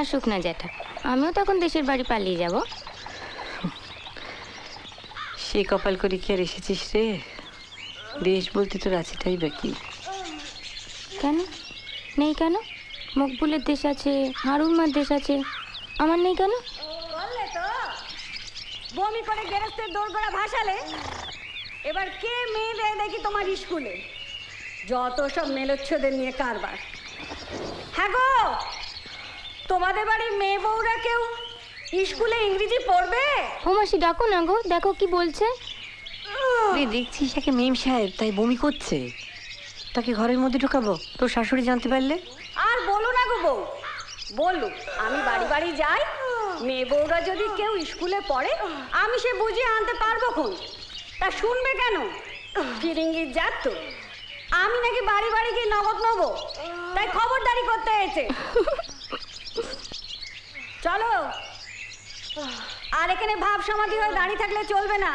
আসুক না জ্যাঠা, আমিও তখন দেশের বাড়ি পালিয়ে যাব। সে কপাল করে কি আর এসেছিস রে? দেশ বলতে তোর আছেটাই বাকি। কেন নেই? কেন মকবুলের দেশ আছে, হারুমার দেশ আছে, আমার নেই কেন? বললে তো বমি করে গেরস্তের দোরগোড়া ভাসালে। এবার কে মেয়ে দেয় দেখি তোমার স্কুলে? যত সব মেলোচ্ছদের নিয়ে কারবার। হ্যাঁ গো, তোমাদের বাড়ির মেয়ে বউরা কেউ স্কুলে ইংরেজি পড়বে? ও মাসি ডাকো না গো, দেখো কি বলছে। দেখছিস একে মেম সাহেব, তাই বমি করছে। তাকে ঘরের মধ্যে ঢোকাবো? তোর শাশুড়ি জানতে পারলে? আর বলো না গো বউ, বললু আমি বাড়ি বাড়ি যাই, মেয়ে বউরা যদি কেউ স্কুলে পড়ে আমি সে বুঝিয়ে আনতে পারবো কোন? তা শুনবে কেন? ফিরিঙ্গির যাত তো আমি নাকি বাড়ি বাড়ি গিয়ে নগদ নেবো, তাই খবরদারি করতে হয়েছে। চলো, আর এখানে ভাব সমাধি হয়ে দাঁড়িয়ে থাকলে চলবে না,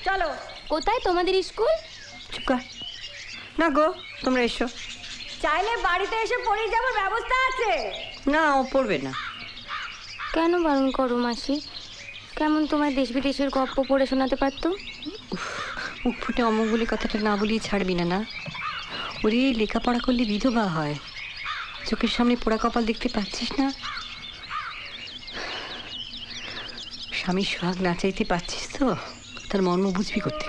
চলো। কোথায় তোমাদের স্কুল? চুপ কর না গো, তোমরা এসো। চাইলে বাড়িতে এসে পড়ে যাবার ব্যবস্থা আছে। না, ও পড়বে না। কেন বারণ করো মাসি? কেমন তোমার দেশ বিদেশের গপ্প পড়ে শোনাতে পারতো। মুখ ফুটে অমুক বলে কথাটা না বলিয়ে ছাড়বি না। না, ওরে লেখাপড়া করলে বিধবা হয়। চোখের সামনে পোড়া কপাল দেখতে পাচ্ছিস না? স্বামীর সোহাগ না চাইতে পাচ্ছিস তো, তার মর্ম বুঝবি করতে।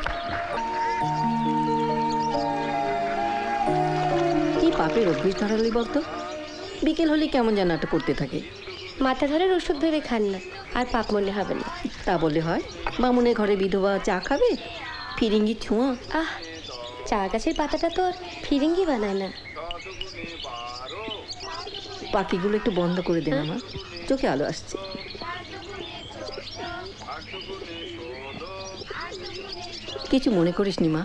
কি পাপের অভ্যেস ধরালি বলতো? বিকেল হলে কেমন যেন একটা করতে থাকে। মাথা ধরার ওষুধ ভেবে খান না, আর পাপ মনে হবে না। তা বললে হয়? বামুনের ঘরে বিধবা চা খাবে? ফিরিঙ্গি ছোঁয়া। আহ, চা গাছের পাতাটা তো আর ফিরিঙ্গি বানায় না। পাখিগুলো একটু বন্ধ করে দেন আমার, চোখে আলো আসছে। কিছু মনে করিস নি মা,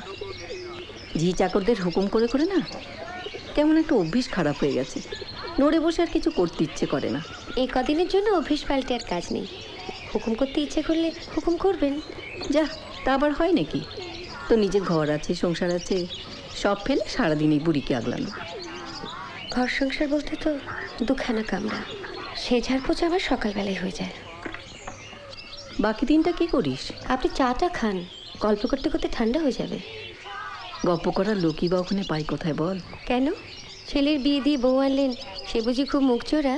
ঝি চাকরদের হুকুম করে করে না কেমন একটা অভ্যেস খারাপ হয়ে গেছে। নড়ে বসে আর কিছু করতে ইচ্ছে করে না। এই কদিনের জন্য অভ্যেস পাল্টে আর কাজ নেই। হুকুম করতে ইচ্ছে করলে হুকুম করবেন। যা, তা আবার হয় নাকি? তো নিজের ঘর আছে, সংসার আছে, সব ফেলে সারাদিন এই বুড়িকে আগলানো। ঘর সংসার বলতে তো দুখানা কামরা, সে ঝাড় পোছা আবার সকালবেলায় হয়ে যায়। বাকি দিনটা কি করিস? আপনি চাটা খান, গল্প করতে করতে ঠান্ডা হয়ে যাবে। গপ্প করার লোকই বা ওখানে পাই কোথায় বল? কেন, ছেলের বিয়ে দিয়ে বউ আনলেন, সে বুঝি খুব মুখচোরা?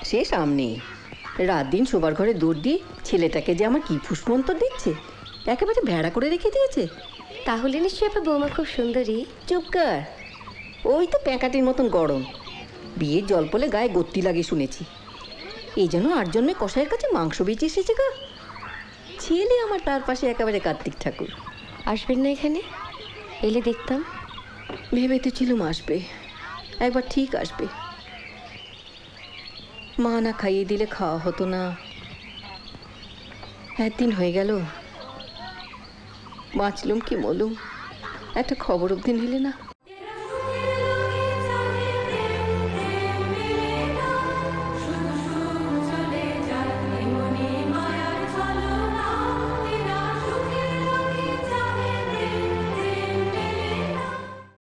সে সামনে রাত দিন শোবার ঘরে দৌড় দিয়ে ছেলেটাকে যে আমার কি ফুসমন্তর দিচ্ছে, একেবারে ভেড়া করে রেখে দিয়েছে। তাহলে নিশ্চয়ই আপনার বৌমা খুব সুন্দরী। চুপ কর, ওই তো প্যাঁকাটির মতন গরম। বিয়ের জল পলে গায়ে গত্তি লাগে শুনেছি। এই জন্য 8 জন্মে কষাইয়ের কাছে মাংস বেঁচে এসেছে গা। ছেলে আমার তার পাশে একেবারে কার্তিক ঠাকুর। আসবেন না এখানে? এলে দেখতাম। ভেবে তো ছিলুম আসবে, একবার ঠিক আসবে। মা না খাইয়ে দিলে খাওয়া হতো না। একদিন হয়ে গেল, বাঁচলুম কি মলুম, একটা খবর অবধি নিলে না।